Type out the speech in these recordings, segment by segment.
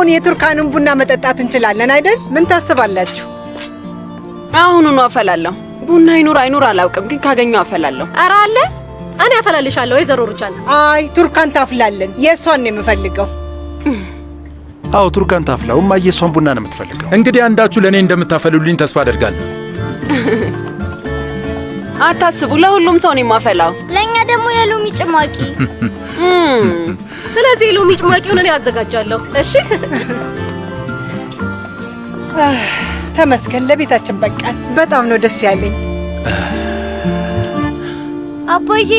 አሁን የቱርካንን ቡና መጠጣት እንችላለን አይደል? ምን ታስባላችሁ? አሁኑኑ አፈላለሁ። ቡና አይኑር አይኑር አላውቅም፣ ግን ካገኘው አፈላለሁ። ኧረ አለ፣ እኔ አፈላልሻለሁ። ወይዘሮ ሩቻን። አይ ቱርካን ታፍላለን። የእሷን ነው የምፈልገው። አዎ ቱርካን ታፍላው። እማዬ እሷን ቡና ነው የምትፈልገው። እንግዲህ አንዳችሁ ለእኔ እንደምታፈሉልኝ ተስፋ አደርጋለሁ። አታስቡ፣ ለሁሉም ሰው ነው የማፈላው። ለእኛ ደግሞ የሎሚ ጭማቂ። ስለዚህ የሎሚ ጭማቂውን እኔ አዘጋጃለሁ። እሺ ተመስገን፣ ለቤታችን በቃን። በጣም ነው ደስ ያለኝ። አባዬ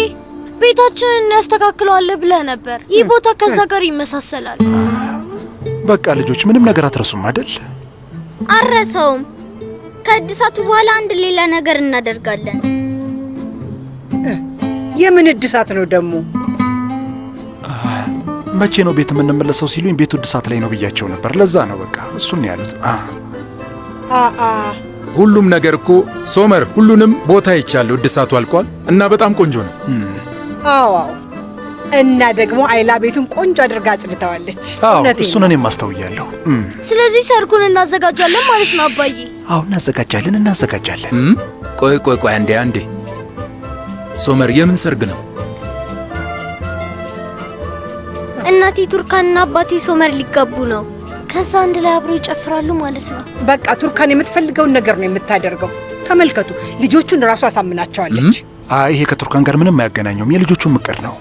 ቤታችንን እናስተካክለዋለን ብለህ ነበር። ይህ ቦታ ከዛ ጋር ይመሳሰላል። በቃ ልጆች ምንም ነገር አትረሱም አይደል? አረሰውም። ከእድሳቱ በኋላ አንድ ሌላ ነገር እናደርጋለን። የምን እድሳት ነው ደግሞ? መቼ ነው ቤት የምንመለሰው ሲሉኝ ቤቱ እድሳት ላይ ነው ብያቸው ነበር። ለዛ ነው በቃ እሱን ያሉት። ሁሉም ነገር እኮ ሶመር፣ ሁሉንም ቦታ ይቻለሁ። እድሳቱ አልቋል እና በጣም ቆንጆ ነው። አዎ እና ደግሞ አይላ ቤቱን ቆንጆ አድርጋ አጽድተዋለች። እሱን እኔም አስተውያለሁ። ስለዚህ ሰርጉን እናዘጋጃለን ማለት ነው አባዬ? አዎ እናዘጋጃለን። ቆይ አንዴ ሶመር፣ የምን ሰርግ ነው? እናቴ ቱርካንና አባቴ ሶመር ሊጋቡ ነው። ከዛ አንድ ላይ አብረው ይጨፍራሉ ማለት ነው። በቃ ቱርካን የምትፈልገውን ነገር ነው የምታደርገው። ተመልከቱ፣ ልጆቹን ራሱ አሳምናቸዋለች። ይሄ ከቱርካን ጋር ምንም አያገናኘውም። የልጆቹ ምክር ነው።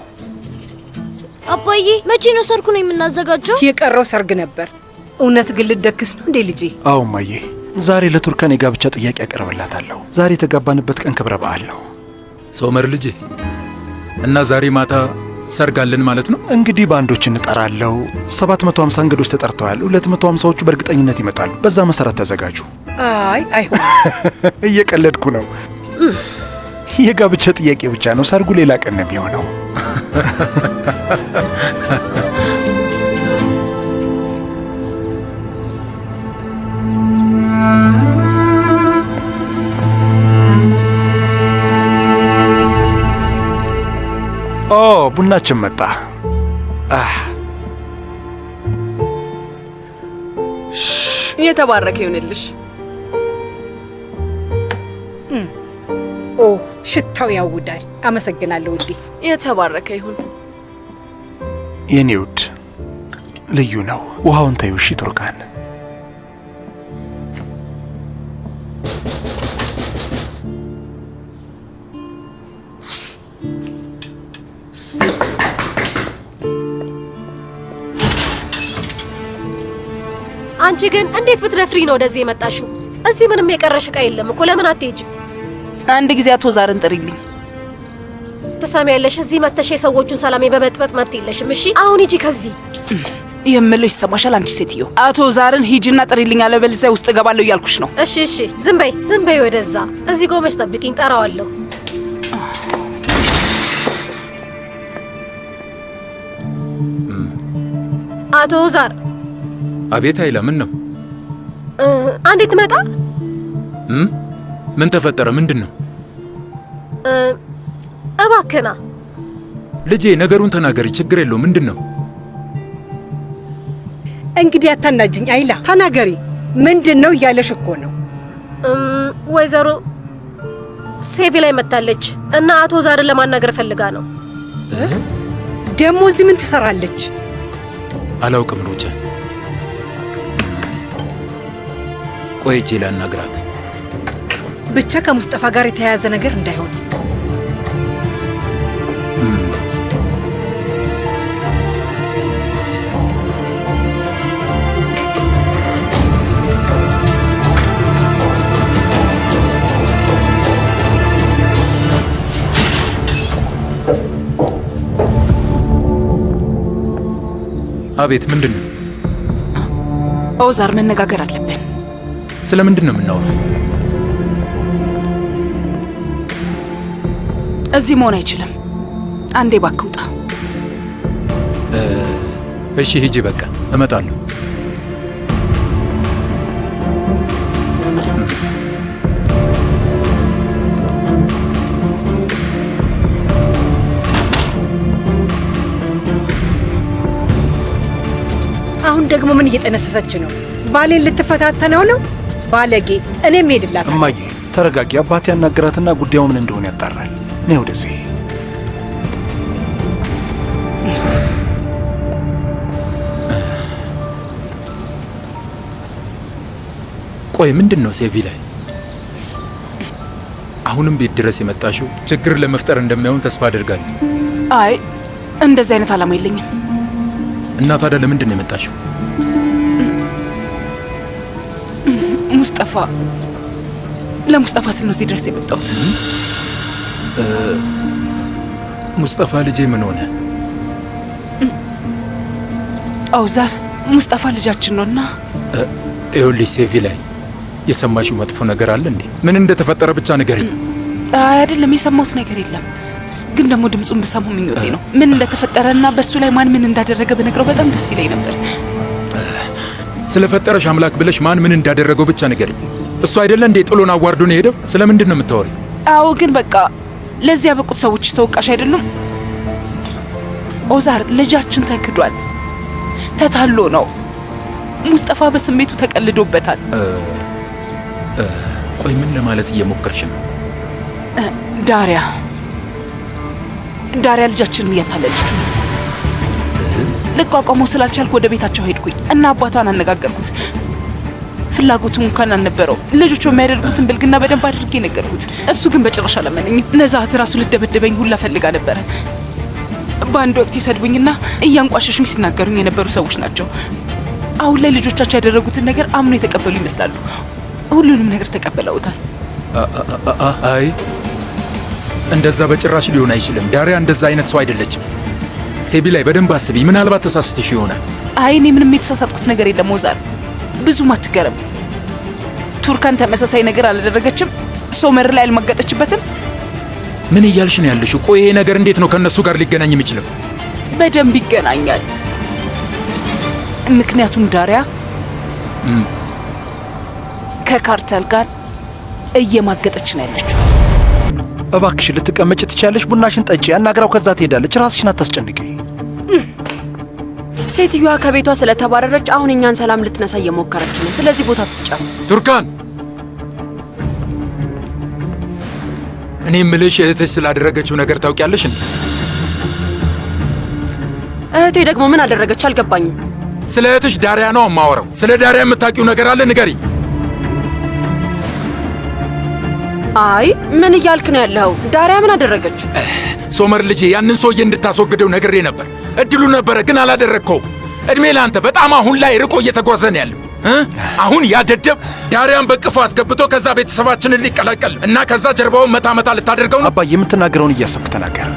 አባዬ መቼ ነው ሰርጉን የምናዘጋጀው? የቀረው ሰርግ ነበር። እውነት ግን ልትደግስ ነው እንዴ ልጄ? አዎ እማዬ፣ ዛሬ ለቱርካን የጋብቻ ጥያቄ ያቀርብላታለሁ። ዛሬ የተጋባንበት ቀን ክብረ በዓል ነው። ሶመር ልጄ፣ እና ዛሬ ማታ ሰርግ አለን ማለት ነው? እንግዲህ ባንዶች እንጠራለሁ። 750 እንግዶች ተጠርተዋል። 250ዎቹ በእርግጠኝነት ይመጣሉ። በዛ መሰረት ተዘጋጁ። አይሆን እየቀለድኩ ነው። የጋብቻ ጥያቄ ብቻ ነው። ሰርጉ ሌላ ቀን ነው የሚሆነው። ቡናችን መጣ። የተባረከ ይሁንልሽ። ሽታው ያውዳል። አመሰግናለሁ ውዴ። የተባረከ ይሁን የኔ ውድ። ልዩ ነው። ውሃውን ተይው እሺ ቱርካን። አንቺ ግን እንዴት ብትደፍሪ ነው ወደዚህ የመጣሽው? እዚህ ምንም የቀረሽ ዕቃ የለም እኮ። ለምን አትሄጂ? አንድ ጊዜ አቶ ዛርን ጥሪልኝ። ትሰሚያለሽ? እዚህ መተሽ የሰዎቹን ሰላም በመጥበጥ መብት የለሽም። እሺ አሁን ሂጂ ከዚህ። የምልሽ ይሰማሻል? አንቺ ሴትዮ አቶ ዛርን ሂጂና ጥሪልኝ፣ አለበለዚያ ውስጥ እገባለሁ እያልኩሽ ነው። እሺ ዝም በይ ወደዛ። እዚህ ቆመሽ ጠብቂኝ፣ ጠራዋለሁ። አቶ ዛር። አቤት አይላ፣ ምን ነው? አንዴ ትመጣ። ምን ተፈጠረ? ምንድን ነው? እባክህና ልጄ፣ ነገሩን ተናገሪ። ችግር የለው። ምንድን ነው? እንግዲህ አታናጅኝ አይላ፣ ተናገሪ። ምንድን ነው እያለሽ እኮ ነው። ወይዘሮ ሴቪ ላይ መታለች እና አቶ ዛርን ለማናገር ፈልጋ ነው። ደግሞ እዚህ ምን ትሰራለች? አላውቅም ሩጫ። ቆይ እጄ ላናግራት። ብቻ ከሙስጠፋ ጋር የተያያዘ ነገር እንዳይሆን። አቤት፣ ምንድን ነው? ኦዛር፣ መነጋገር አለብን። ስለ ምንድን ነው የምናወራው? እዚህ መሆን አይችልም። አንዴ እባክህ ውጣ። እሺ ሂጂ፣ በቃ እመጣለሁ። አሁን ደግሞ ምን እየጠነሰሰች ነው? ባሌን ልትፈታተነው ነው? ባለጌ! እኔም ሄድላታለሁ። እማዬ ተረጋጊ። አባቴ ያናገራትና ጉዳዩ ምን እንደሆነ ያጣራል። እኔ ወደዚህ ቆይ ምንድን ነው ሴቪ ላይ አሁንም ቤት ድረስ የመጣሽው ችግር ለመፍጠር እንደማይሆን ተስፋ አድርጋለሁ። አይ እንደዚህ አይነት ዓላማ የለኝም። እና ታዲያ ለምንድን ነው የመጣሽው? ለሙስጠፋ ስል ነው እዚህ ድረስ የመጣሁት። ሙስጠፋ ልጄ ምን ሆነ? አውዛር ሙስጠፋ ልጃችን ነውና ይኸውልሽ ሴቪ ላይ የሰማሽው መጥፎ ነገር አለ እንዴ? ምን እንደተፈጠረ ብቻ ንገሪኝ። አይ አይደለም፣ የሰማሁት ነገር የለም። ግን ደግሞ ድምፁን ብሰማው ምኞቴ ነው። ምን እንደተፈጠረና በሱ ላይ ማን ምን እንዳደረገ በነገረው በጣም ደስ ይለኝ ነበር። ስለፈጠረሽ አምላክ ብለሽ ማን ምን እንዳደረገው ብቻ ንገሪኝ። እሱ አይደለ እንዴ ጥሎን አዋርዶ ነው የሄደው? ስለምንድን ነው የምታወሪው? አዎ ግን በቃ ለዚህ ያበቁት ሰዎች ተወቃሽ አይደሉም። ኦዛር ልጃችን ተክዷል፣ ተታሎ ነው። ሙስጠፋ በስሜቱ ተቀልዶበታል። ቆይ ምን ለማለት እየሞከርሽ ነው? ዳሪያ ልጃችንን እያታለለችው። ልቋቋመው ስላልቻልኩ ወደ ቤታቸው ሄድኩኝ እና አባቷን አነጋገርኩት። ፍላጎቱ እንኳን አልነበረው። ልጆቹ የሚያደርጉትን ብልግና በደንብ አድርጌ ነገርኩት። እሱ ግን በጭራሽ አላመነኝም። ነዛት ራሱ ልደበደበኝ ሁላ ፈልጋ ነበረ። በአንድ ወቅት ይሰድቡኝና እያንቋሸሹኝ ሲናገሩኝ የነበሩ ሰዎች ናቸው። አሁን ላይ ልጆቻቸው ያደረጉትን ነገር አምኖ የተቀበሉ ይመስላሉ። ሁሉንም ነገር ተቀበለውታል። አይ እንደዛ በጭራሽ ሊሆን አይችልም። ዳሪያ እንደዛ አይነት ሰው አይደለችም። ሴቢ ላይ በደንብ አስቢ። ምናልባት ተሳስተሽ ይሆናል። አይ እኔ ምንም የተሳሳትኩት ነገር የለም ኦዛር። ብዙም አትገረም። ቱርካን ተመሳሳይ ነገር አላደረገችም? ሶመር ላይ አልማገጠችበትም? ምን እያልሽ ነው ያለሽው? ቆይ ይሄ ነገር እንዴት ነው ከነሱ ጋር ሊገናኝ የሚችለው? በደንብ ይገናኛል። ምክንያቱም ዳሪያ ከካርታል ጋር እየማገጠች ነው ያለችው። እባክሽ ልትቀመጭ ትችያለሽ? ቡናሽን ጠጪ፣ ያናግራው፣ ከዛ ትሄዳለች። ራስሽን አታስጨንቂ። ሴትዮዋ ከቤቷ ስለተባረረች አሁን እኛን ሰላም ልትነሳ እየሞከረች ነው። ስለዚህ ቦታ ትስጫት። ቱርካን፣ እኔ ምልሽ እህትሽ ስላደረገችው ነገር ታውቂያለሽ እንዴ? እህቴ ደግሞ ምን አደረገች? አልገባኝም። ስለ እህትሽ ዳሪያ ነው የማወራው። ስለ ዳሪያ የምታውቂው ነገር አለ? ንገሪ። አይ ምን እያልክ ነው ያለው? ዳሪያ ምን አደረገች? ሶመር ልጄ፣ ያንን ሰውዬ እንድታስወግደው ነግሬ ነበር። እድሉ ነበረ ግን አላደረግከውም። እድሜ ለአንተ። በጣም አሁን ላይ ርቆ እየተጓዘ ነው ያለው። አሁን ያደደብ ዳሪያን በቅፎ አስገብቶ ከዛ ቤተሰባችንን ሊቀላቀል እና ከዛ ጀርባውን መታ ልታደርገው ነው። አባዬ የምትናገረውን እያሰብክ ተናገር።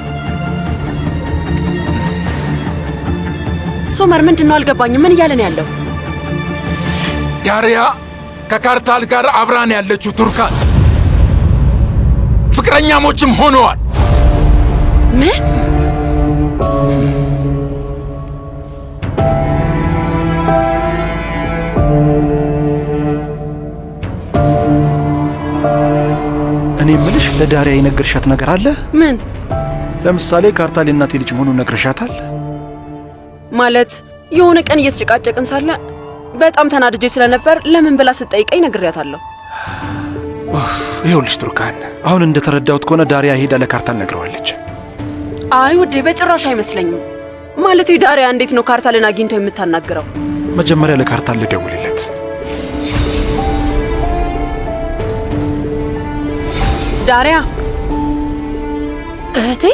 ሶመር ምንድን ነው? አልገባኝም። ምን እያለ ነው ያለው? ዳሪያ ከካርታል ጋር አብራን ያለችው ቱርካን ፍቅረኛሞችም ሆነዋል። ምን? እኔ ምልሽ ለዳሪያ የነገርሻት ነገር አለ? ምን? ለምሳሌ ካርታል የእናቴ ልጅ መሆኑን ነግርሻታል? ማለት የሆነ ቀን እየተጨቃጨቅን ሳለ በጣም ተናድጄ ስለነበር ለምን ብላ ስትጠይቀኝ ነግሬያታለሁ። ይኸውልሽ ቱርካን፣ አሁን እንደተረዳሁት ከሆነ ዳሪያ ሄዳ ለካርታል ነግረዋለች። አይ ውዴ፣ በጭራሽ አይመስለኝም። ማለት ዳሪያ እንዴት ነው ካርታልን አግኝቶ የምታናግረው? መጀመሪያ ለካርታል ልደውልለት። ዳሪያ እህቴ፣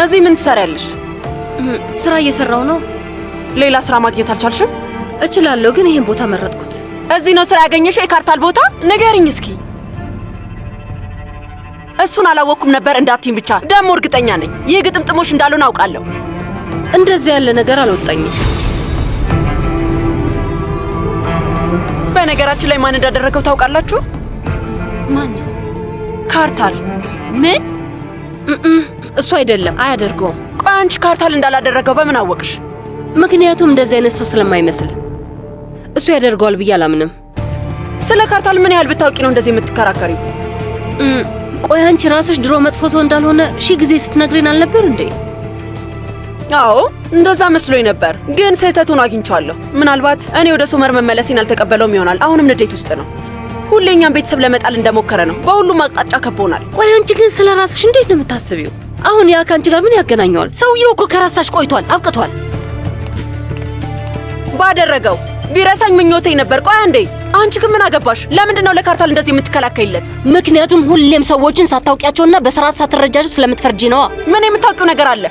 እዚህ ምን ትሰሪያለሽ? ስራ እየሰራው ነው። ሌላ ስራ ማግኘት አልቻልሽም? እችላለሁ፣ ግን ይሄን ቦታ መረጥኩት። እዚህ ነው ስራ ያገኘሽው? የካርታል ቦታ ንገሪኝ እስኪ። እሱን አላወቅኩም ነበር እንዳትይኝ ብቻ። ደግሞ እርግጠኛ ነኝ ይህ ግጥምጥሞሽ እንዳልሆነ አውቃለሁ። እንደዚህ ያለ ነገር አልወጣኝም። በነገራችን ላይ ማን እንዳደረገው ታውቃላችሁ? ማን ነው? ካርታል። ምን? እሱ አይደለም፣ አያደርገውም። ቆይ አንቺ ካርታል እንዳላደረገው በምን አወቅሽ? ምክንያቱም እንደዚህ አይነት ሰው ስለማይመስል እሱ ያደርገዋል ብዬ አላምንም። ስለ ካርታል ምን ያህል ብታውቂ ነው እንደዚህ የምትከራከሪው? ቆይ አንቺ ራስሽ ድሮ መጥፎ ሰው እንዳልሆነ ሺህ ጊዜ ስትነግሪን አልነበር እንዴ? አዎ እንደዛ መስሎኝ ነበር፣ ግን ስህተቱን አግኝቻለሁ። ምናልባት እኔ ወደ ሶመር መመለሴን አልተቀበለውም ይሆናል። አሁንም ንዴት ውስጥ ነው። ሁሌኛም ቤተሰብ ለመጣል እንደሞከረ ነው። በሁሉም አቅጣጫ ከቦናል። ቆይ አንቺ ግን ስለ ራስሽ እንዴት ነው የምታስቢው? አሁን ያ ከአንቺ ጋር ምን ያገናኘዋል? ሰውየው እኮ ከራሳሽ ቆይቷል፣ አብቅቷል። ባደረገው ቢረሳኝ ምኞቴ ነበር። ቆይ አንዴ፣ አንቺ ግን ምን አገባሽ? ለምንድን ነው ለካርታል እንደዚህ የምትከላከይለት? ምክንያቱም ሁሌም ሰዎችን ሳታውቂያቸውና በስርዓት ሳትረጃቸው ስለምትፈርጂ ነዋ። ምን የምታውቂው ነገር አለ?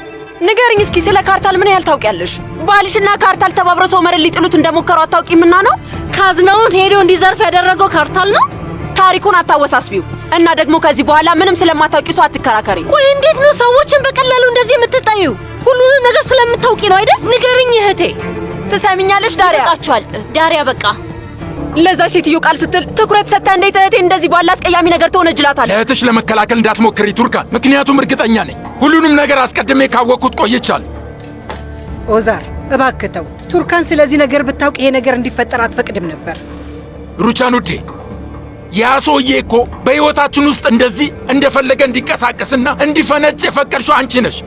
ንገርኝ እስኪ፣ ስለ ካርታል ምን ያህል ታውቂያለሽ? ባልሽና ካርታል ተባብረው ሶመርን ሊጥሉት እንደሞከሩ አታውቂምና ነው? ካዝናውን ሄዶ እንዲዘርፍ ያደረገው ካርታል ነው። ታሪኩን አታወሳስቢው እና ደግሞ ከዚህ በኋላ ምንም ስለማታውቂ ሰው አትከራከሪ። ቆይ እንዴት ነው ሰዎችን በቀላሉ እንደዚህ የምትጣዩ? ሁሉንም ነገር ስለምታውቂ ነው አይደል? ንገርኝ እህቴ። ትሰሚኛለሽ ዳሪያ? በቃችኋል ዳሪያ፣ በቃ። ለዛች ሴትዮ ቃል ስትል ትኩረት ሰጥታ እንዴት እህቴ እንደዚህ ባለ አስቀያሚ ነገር ትሆነጅላታለህ? ለእህትሽ ለመከላከል እንዳትሞክሪ ቱርካን፣ ምክንያቱም እርግጠኛ ነኝ ሁሉንም ነገር አስቀድሜ ካወቅኩት ቆይቻለሁ። ኦዛር እባክህ ተው። ቱርካን ስለዚህ ነገር ብታውቅ ይሄ ነገር እንዲፈጠር አትፈቅድም ነበር። ሩቻን ውዴ፣ ያ ሰውዬ እኮ በሕይወታችን ውስጥ እንደዚህ እንደፈለገ እንዲቀሳቀስና እንዲፈነጭ የፈቀድሽው አንቺ ነሽ፣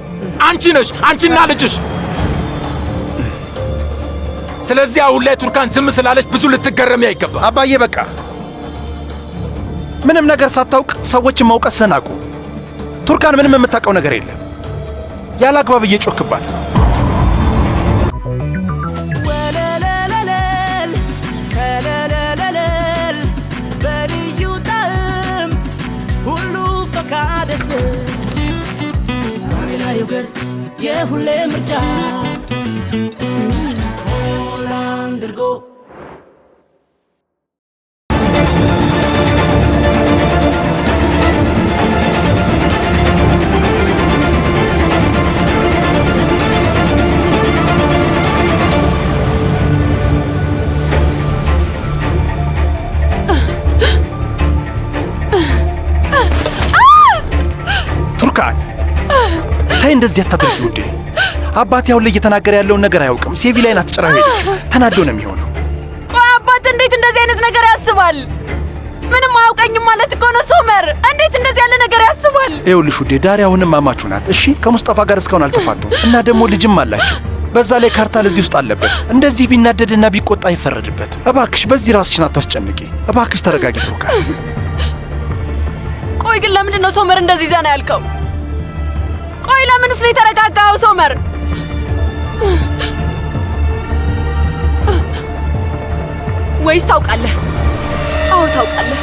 አንቺና ልጅሽ። ስለዚህ አሁን ላይ ቱርካን ዝም ስላለች ብዙ ልትገረሚ አይገባም። አባዬ በቃ ምንም ነገር ሳታውቅ ሰዎችን መውቀስህን አቁም። ቱርካን ምንም የምታውቀው ነገር የለም። ያለ አግባብ እየጮክባት ነው። በልዩ ጣዕም ሁሉ ፈካደስደስ ቫኒላ ዮገርት የሁሌ ምርጫ ሆላንድ እርጎ። እንደዚህ አታድርጊ ውዴ። አባቴ አሁን ላይ እየተናገረ ያለውን ነገር አያውቅም። ሴቪ ላይ ናት ጭራ ሄደች። ተናዶ ነው የሚሆነው። ቆይ አባት እንዴት እንደዚህ አይነት ነገር ያስባል? ምንም አያውቀኝም ማለት እኮ ነው ሶመር። እንዴት እንደዚህ ያለ ነገር ያስባል? ይኸውልሽ ውዴ፣ ዳሪያ አሁንም አማችሁ ናት። እሺ ከሙስጠፋ ጋር እስካሁን አልተፋቱም እና ደግሞ ልጅም አላቸው። በዛ ላይ ካርታል እዚህ ውስጥ አለበት። እንደዚህ ቢናደድና ቢቆጣ አይፈረድበትም። እባክሽ በዚህ ራስሽን አታስጨንቂ። እባክሽ ተረጋጊ ቱርካን። ቆይ ግን ለምንድን ነው ሶመር እንደዚህ ዘና ያልከው? ቆይ ለምንስ ነው የተረጋጋው ሶመር? ወይስ ታውቃለህ? አዎ ታውቃለህ።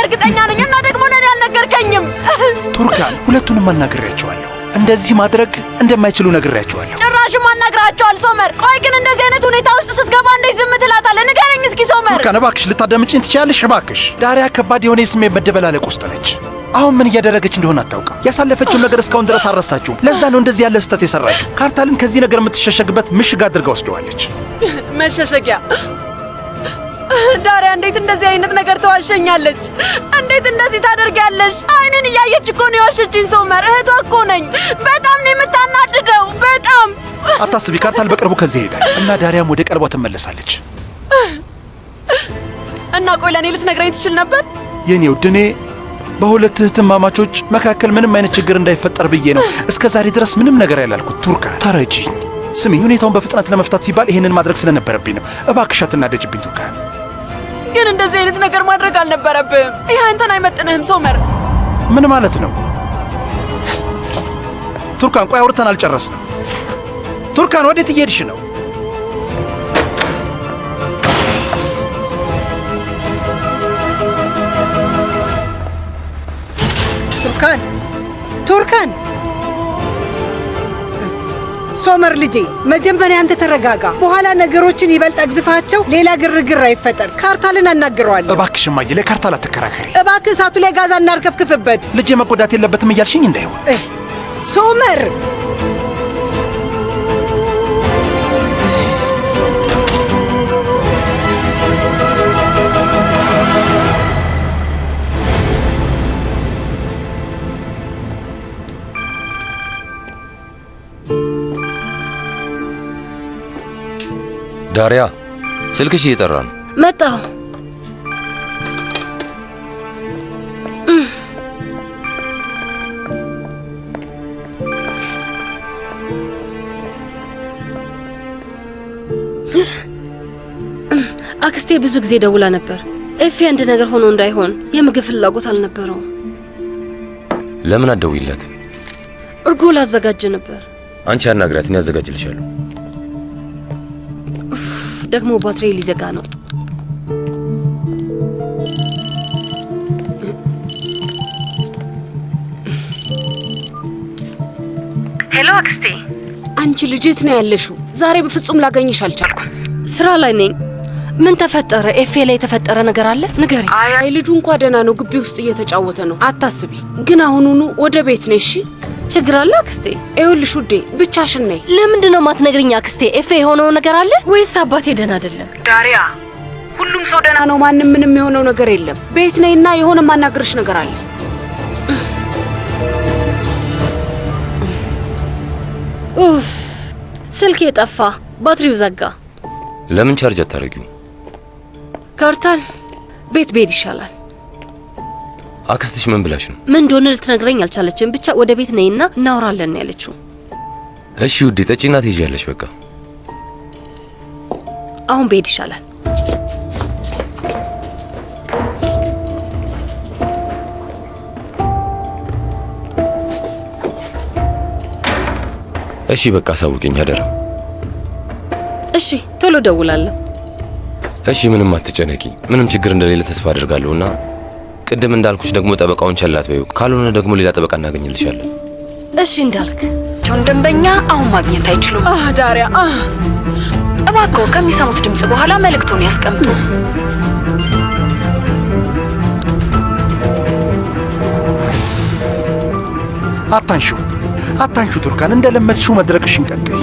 እርግጠኛ ነኝ። እና ደግሞ ለኔ አልነገርከኝም። ቱርካን ሁለቱንም አናግሬያቸዋለሁ። እንደዚህ ማድረግ እንደማይችሉ ነግሬያቸዋለሁ። ጭራሽም አናግራቸዋል ሶመር። ቆይ ግን እንደዚህ አይነት ሁኔታ ውስጥ ስትገባ እንዴት ዝም ትላታለህ? ንገረኝ እስኪ ሶመር። ቱርካን እባክሽ ልታዳምጪኝ ትችያለሽ? እባክሽ ዳሪያ ከባድ የሆነ የስሜት መደበላለቅ ውስጥ ነች። አሁን ምን እያደረገች እንደሆነ አታውቅም። ያሳለፈችውን ነገር እስካሁን ድረስ አልረሳችውም። ለዛ ነው እንደዚህ ያለ ስህተት የሰራችው። ካርታልን ከዚህ ነገር የምትሸሸግበት ምሽግ አድርጋ ወስደዋለች። መሸሸጊያ? ዳሪያ እንዴት እንደዚህ አይነት ነገር ተዋሸኛለች? እንዴት እንደዚህ ታደርጊያለሽ? አይኔን እያየች እኮ ነው የዋሸችኝ ሶመር። እህቷ እኮ ነኝ። በጣም ነው የምታናድደው። በጣም አታስቢ፣ ካርታል በቅርቡ ከዚህ ይሄዳል እና ዳሪያም ወደ ቀልቧ ትመለሳለች። እና ቆይ ለእኔ ልትነግረኝ ትችል ነበር? የኔ ውድ፣ እኔ በሁለት እህትማማቾች መካከል ምንም አይነት ችግር እንዳይፈጠር ብዬ ነው እስከ ዛሬ ድረስ ምንም ነገር ያላልኩት። ቱርካን ተረጂኝ። ስሚኝ፣ ሁኔታውን በፍጥነት ለመፍታት ሲባል ይሄንን ማድረግ ስለነበረብኝ ነው። እባክሽ አትናደጅብኝ ቱርካን። ግን እንደዚህ አይነት ነገር ማድረግ አልነበረብህም። ይህ አንተን አይመጥንህም ሶመር። ምን ማለት ነው? ቱርካን ቆይ፣ አውርተን አልጨረስንም። ቱርካን ወዴት እየሄድሽ ነው? ቱርካን ሶመር ልጄ፣ መጀመሪያ አንተ ተረጋጋ። በኋላ ነገሮችን ይበልጥ አግዝፋቸው ሌላ ግርግር አይፈጠር። ካርታልን አናግረዋለሁ። እባክሽ እማዬ፣ ለካርታል አትከራከሪ። እባክህ እሳቱ ላይ ጋዛ እናርከፍክፍበት። ልጄ መጎዳት የለበትም እያልሽኝ እንዳይሆን። ሶመር ዳሪያ፣ ስልክሽ እየጠራ ነው። መጣሁ። አክስቴ ብዙ ጊዜ ደውላ ነበር። ኤፌ አንድ ነገር ሆኖ እንዳይሆን የምግብ ፍላጎት አልነበረውም። ለምን አትደውይላት? እርጎ ላዘጋጅ ነበር። አንቺ አናግራት፣ እኔ አዘጋጅልሻለሁ። ደግሞ ባትሪ ሊዘጋ ነው። ሄሎ አክስቴ። አንቺ ልጅ የት ነው ያለሽው? ዛሬ በፍጹም ላገኝሽ አልቻልኩም። ስራ ላይ ነኝ። ምን ተፈጠረ? ኤፌ ላይ የተፈጠረ ነገር አለ? ንገሪ። አይ ልጁ እንኳ ደህና ነው፣ ግቢ ውስጥ እየተጫወተ ነው። አታስቢ። ግን አሁኑኑ ወደ ቤት ነሽ እሺ? ችግር አለ አክስቴ? ይኸውልሽ ውዴ፣ ብቻሽን ነይ። ለምንድን ነው ማትነግሪኝ አክስቴ? ኤፌ የሆነው ነገር አለ ወይስ አባቴ ደህና አይደለም? ዳሪያ፣ ሁሉም ሰው ደህና ነው። ማንም ምንም የሆነው ነገር የለም። ቤት ነይና የሆነ ማናገርሽ ነገር አለ። ኡፍ፣ ስልኬ ጠፋ፣ ባትሪው ዘጋ። ለምን ቻርጅ አታረጊው? ካርታል፣ ቤት ብሄድ ይሻላል። አክስትሽ ምን ብላሽ ነው? ምን እንደሆነ ልትነግረኝ አልቻለችም። ብቻ ወደ ቤት ነይና እናወራለን ያለችው። እሺ ውዴ፣ ጠጪና ትይዣለሽ። በቃ አሁን ብሄድ ይሻላል። እሺ በቃ አሳውቂኝ አደራ። እሺ ቶሎ ደውላለሁ። እሺ ምንም አትጨነቂ። ምንም ችግር እንደሌለ ተስፋ አድርጋለሁና ቅድም እንዳልኩሽ ደግሞ ጠበቃውን ቸላት በይው። ካልሆነ ደግሞ ሌላ ጠበቃ እናገኝልሻለን። እሺ እንዳልክ። ደንበኛ አሁን ማግኘት አይችሉም። ዳሪያ፣ እባክዎ ከሚሰሙት ድምጽ በኋላ መልእክቱን ያስቀምጡ። አታንሹ ቱርካን፣ እንደለመድሽው መድረቅሽን ቀጥይ።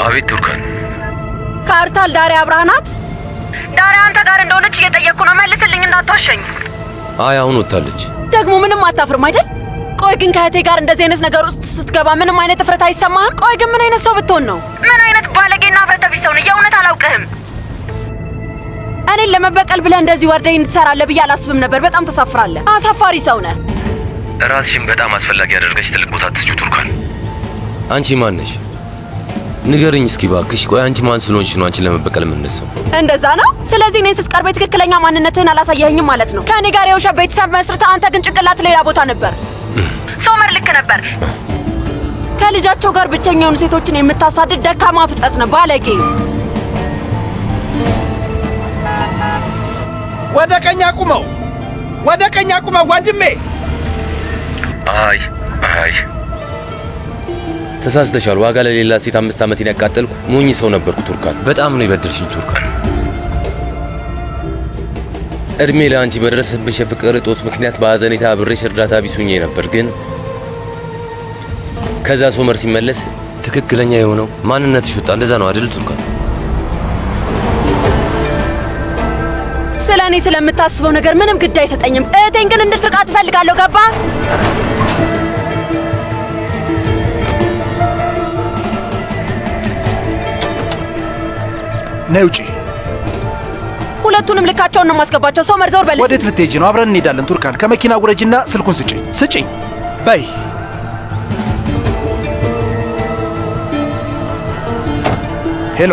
አቤት ቱርካን። ካርታል፣ ዳሪያ አብርሃናት። ዳሪያ አንተ ጋር እንደሆነች እየጠየቅኩ ነው። መልስልኝ፣ እንዳትዋሸኝ። አይ አሁን ወጣለች። ደግሞ ምንም አታፍርም አይደል? ቆይ ግን ከእህቴ ጋር እንደዚህ አይነት ነገር ውስጥ ስትገባ ምንም አይነት እፍረት አይሰማህም? ቆይ ግን ምን አይነት ሰው ብትሆን ነው? ምን አይነት ባለጌና ፈተቢስ ሰው ነው? የእውነት አላውቅህም። እኔን ለመበቀል ብለህ እንደዚህ ወርደኝ እንድትሰራለህ ብዬ አላስብም ነበር። በጣም ተሳፍራለህ። አሳፋሪ ሰው ነህ። ራስሽን በጣም አስፈላጊ አድርገሽ ትልቅ ቦታ አትስጪው ቱርካን። አንቺ ማን ነሽ? ንገርኝ እስኪ ባክሽ። ቆይ አንቺ ማን ስለሆንሽ ነው አንቺን ለመበቀል የምነሳው? እንደዛ ነው። ስለዚህ እኔን ስትቀርበኝ ትክክለኛ ማንነትህን አላሳየኸኝም ማለት ነው። ከእኔ ጋር የውሸት ቤተሰብ መስርተህ አንተ ግን ጭንቅላት ሌላ ቦታ ነበር። ሶመር ልክ ነበር። ከልጃቸው ጋር ብቸኛ የሆኑ ሴቶችን የምታሳድድ ደካማ ፍጥረት ነው፣ ባለጌ። ወደ ቀኝ አቁመው፣ ወደ ቀኝ አቁመው ወንድሜ። አይ ተሳስተሻል። ዋጋ ለሌላ ሴት 5 ዓመትን ያቃጠልኩ ሞኝ ሰው ነበርኩ ቱርካን። በጣም ነው የበደልሽኝ ቱርካን። እድሜ ለአንቺ በደረሰብሽ የፍቅር እጦት ምክንያት በአዘኔታ አብሬሽ እርዳታ ቢሱኝ ነበር። ግን ከዛ ሶመር ሲመለስ ትክክለኛ የሆነው ማንነትሽ ወጣ። እንደዛ ነው አይደል ቱርካን? ስለ እኔ ስለምታስበው ነገር ምንም ግድ አይሰጠኝም። እህቴን ግን እንድትርቃት እፈልጋለሁ። ገባ? ነይ ውጪ። ሁለቱንም ልካቸውን ነው የማስገባቸው። ሶመር ዞር በል። ወዴት ልትሄጂ ነው? አብረን እንሄዳለን። ቱርካን ከመኪና ውረጅና ስልኩን ስጪኝ በይ። ሄሎ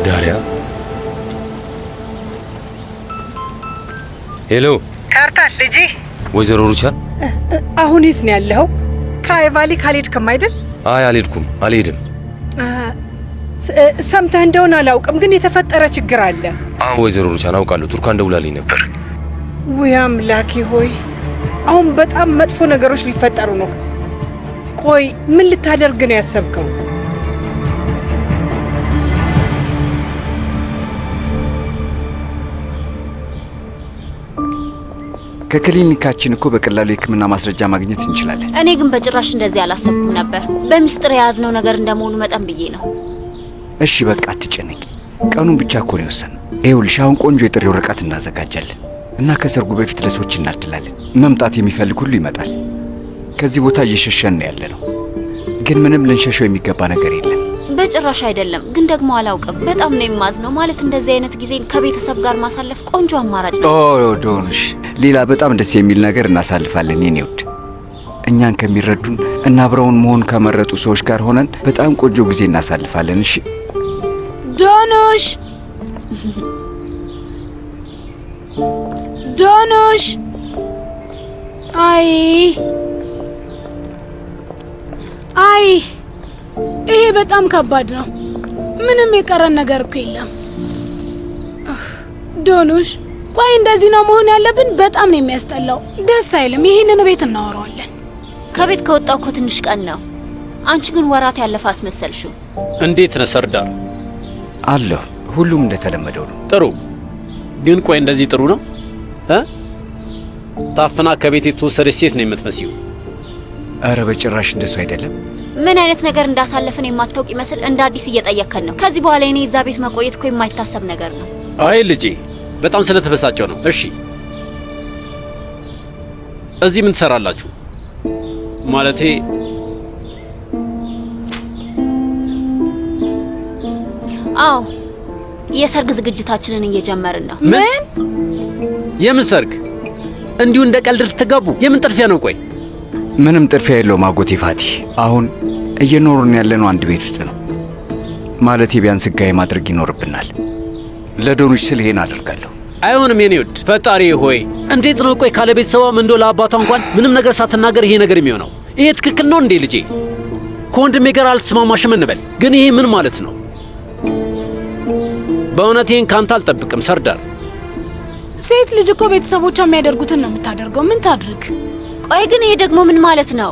ዳሪያ። ሄሎ ካርታል ልጄ። ወይዘሮ ሩቻን አሁን የት ነው ያለኸው? ከአይቫሊ ካልሄድክም አይደል? አይ አልሄድኩም፣ አልሄድም። ሰምተህ እንደሆነ አላውቅም፣ ግን የተፈጠረ ችግር አለ። አዎ ወይዘሮ ሩቻን አውቃለሁ። ቱርካን ደውላልኝ ነበር። ውይ አምላኬ ሆይ፣ አሁን በጣም መጥፎ ነገሮች ሊፈጠሩ ነው። ቆይ ምን ልታደርግ ነው ያሰብከው? ከክሊኒካችን እኮ በቀላሉ የሕክምና ማስረጃ ማግኘት እንችላለን። እኔ ግን በጭራሽ እንደዚህ አላሰብኩም ነበር። በሚስጥር የያዝነው ነገር እንደመሆኑ መጠን ብዬ ነው። እሺ በቃ አትጨነቂ። ቀኑን ብቻ እኮ ነው የወሰንነው። ይኸውልሽ አሁን ቆንጆ የጥሪ ወረቀት እናዘጋጃለን እና ከሰርጉ በፊት ለሰዎች እናድላለን። መምጣት የሚፈልግ ሁሉ ይመጣል። ከዚህ ቦታ እየሸሸን ነው ያለነው፣ ግን ምንም ልንሸሸው የሚገባ ነገር የለም። በጭራሽ አይደለም። ግን ደግሞ አላውቅም፣ በጣም ነው የማዝነው። ማለት እንደዚህ አይነት ጊዜን ከቤተሰብ ጋር ማሳለፍ ቆንጆ አማራጭ ነው። ኦ ዶኑሽ፣ ሌላ በጣም ደስ የሚል ነገር እናሳልፋለን የኔ ውድ። እኛን ከሚረዱን እና አብረውን መሆን ከመረጡ ሰዎች ጋር ሆነን በጣም ቆንጆ ጊዜ እናሳልፋለን። እሺ ዶኑሽ፣ ዶኑሽ። አይ አይ ይሄ በጣም ከባድ ነው። ምንም የቀረን ነገር እኮ የለም። ዶኑሽ ቆይ እንደዚህ ነው መሆን ያለብን? በጣም ነው የሚያስጠላው። ደስ አይልም። ይህንን ቤት እናወራዋለን። ከቤት ከወጣው እኮ ትንሽ ቀን ነው። አንቺ ግን ወራት ያለፈ አስመሰልሽው። እንዴት ነህ ሰርዳር? አለሁ። ሁሉም እንደተለመደው ነው። ጥሩ። ግን ቆይ እንደዚህ ጥሩ ነው? ታፍና ከቤት የተወሰደች ሴት ነው የምትመስዩ። አረ በጭራሽ እንደሱ አይደለም። ምን አይነት ነገር እንዳሳለፍን የማታውቅ ይመስል እንደ አዲስ እየጠየከን ነው። ከዚህ በኋላ እኔ እዛ ቤት መቆየት እኮ የማይታሰብ ነገር ነው። አይ ልጄ፣ በጣም ስለተበሳጨው ነው። እሺ እዚህ ምን ትሰራላችሁ? ማለቴ አዎ የሰርግ ዝግጅታችንን እየጀመርን ነው። ምን? የምን ሰርግ? እንዲሁ እንደ ቀልድ ልትጋቡ? የምን ጥድፊያ ነው? ቆይ ምንም ጥድፊያ የለውም አጎቴ ፋቲ። አሁን እየኖርን ያለነው አንድ ቤት ውስጥ ነው። ማለቴ ቢያንስ ሕጋዊ ማድረግ ይኖርብናል። ለዶኑሽ ስል ይሄን አደርጋለሁ። አይሆንም የኔ ውድ። ፈጣሪ ሆይ እንዴት ነው ቆይ ካለ ቤተሰቧም እንዶ ለአባቷ እንኳን ምንም ነገር ሳትናገር ይሄ ነገር የሚሆነው? ይሄ ትክክል ነው እንዴ? ልጄ ከወንድሜ ጋር አልተስማማሽም እንበል፣ ግን ይሄ ምን ማለት ነው? በእውነት ይሄን ካንተ አልጠብቅም ሰርዳር። ሴት ልጅ እኮ ቤተሰቦቿ የሚያደርጉትን ነው የምታደርገው። ምን ታድርግ? ቆይ ግን ይሄ ደግሞ ምን ማለት ነው?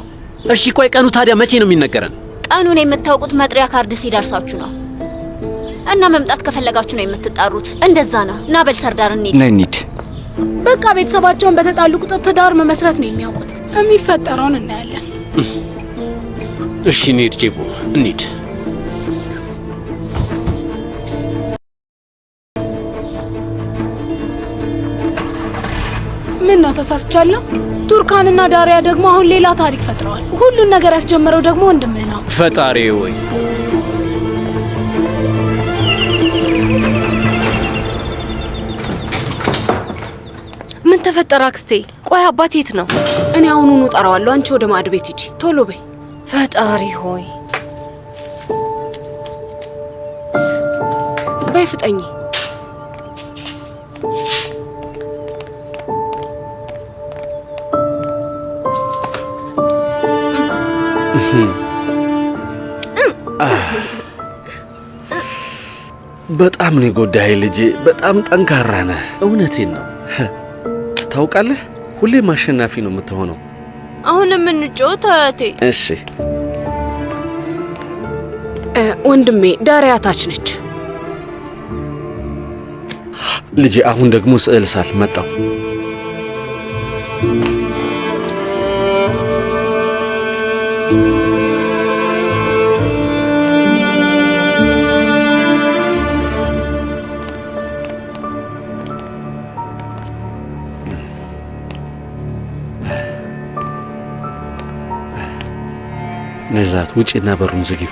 እሺ ቆይ ቀኑ ታዲያ መቼ ነው የሚነገረን? ቀኑን የምታውቁት መጥሪያ ካርድ ሲደርሳችሁ ነው። እና መምጣት ከፈለጋችሁ ነው የምትጣሩት። እንደዛ ነው። ና በል ሰርዳር እንሂድ። እንሂድ። በቃ ቤተሰባቸውን በተጣሉ ቁጥር ትዳር መመስረት ነው የሚያውቁት። የሚፈጠረውን እናያለን። እሺ እንሂድ ጄቦ፣ እንሂድ። ምን ነው ተሳስቻለሁ? ቱርካንና ዳሪያ ደግሞ አሁን ሌላ ታሪክ ፈጥረዋል። ሁሉን ነገር ያስጀመረው ደግሞ ወንድምህ ነው። ፈጣሪ ወይ ምን ተፈጠረ አክስቴ? ቆይ አባት የት ነው? እኔ አሁኑኑ እጠራዋለሁ። አንቺ ወደ ማዕድ ቤት ሂጂ፣ ቶሎ በይ። ፈጣሪ ሆይ በይ ፍጠኝ። በጣም ነው የጎዳኸኝ ልጄ። በጣም ጠንካራ ነህ። እውነቴን ነው። ታውቃለህ፣ ሁሌም አሸናፊ ነው የምትሆነው። አሁን የምንጫወተው አያቴ። እሺ ወንድሜ፣ ዳሪያ ታች ነች። ልጄ፣ አሁን ደግሞ ስዕል ሳል መጣው። ነዛት ውጪና በሩን ዝጊው።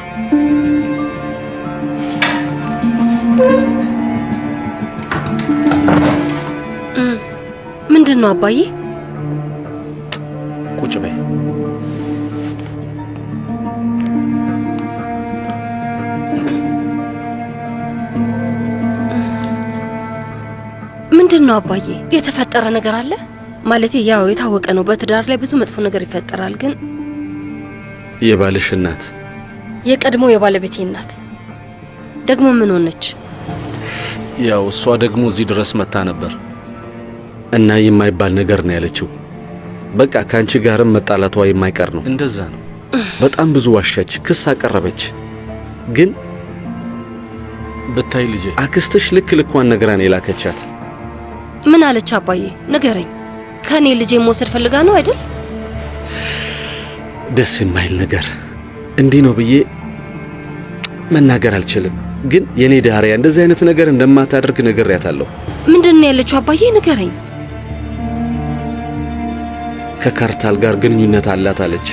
ምንድን ነው አባዬ? ቁጭ በይ። ምንድን ነው አባዬ? የተፈጠረ ነገር አለ? ማለቴ ያው የታወቀ ነው፣ በትዳር ላይ ብዙ መጥፎ ነገር ይፈጠራል። ግን የባልሽ እናት፣ የቀድሞ የባለቤቴ እናት ደግሞ ምን ሆነች? ያው እሷ ደግሞ እዚህ ድረስ መታ ነበር እና የማይባል ነገር ነው ያለችው። በቃ ካንቺ ጋርም መጣላቷ የማይቀር ነው። እንደዛ ነው። በጣም ብዙ ዋሻች፣ ክስ አቀረበች። ግን ብታይ ልጄ፣ አክስትሽ ልክ ልኳን ነግራን የላከቻት። ምን አለች አባዬ? ንገረኝ። ከኔ ልጄ መውሰድ ፈልጋ ነው አይደል? ደስ የማይል ነገር እንዲህ ነው ብዬ መናገር አልችልም፣ ግን የኔ ዳሪያ እንደዚህ አይነት ነገር እንደማታደርግ ነግሬያታለሁ። ምንድነው ያለችው አባዬ? ንገረኝ። ከካርታል ጋር ግንኙነት አላት አለች።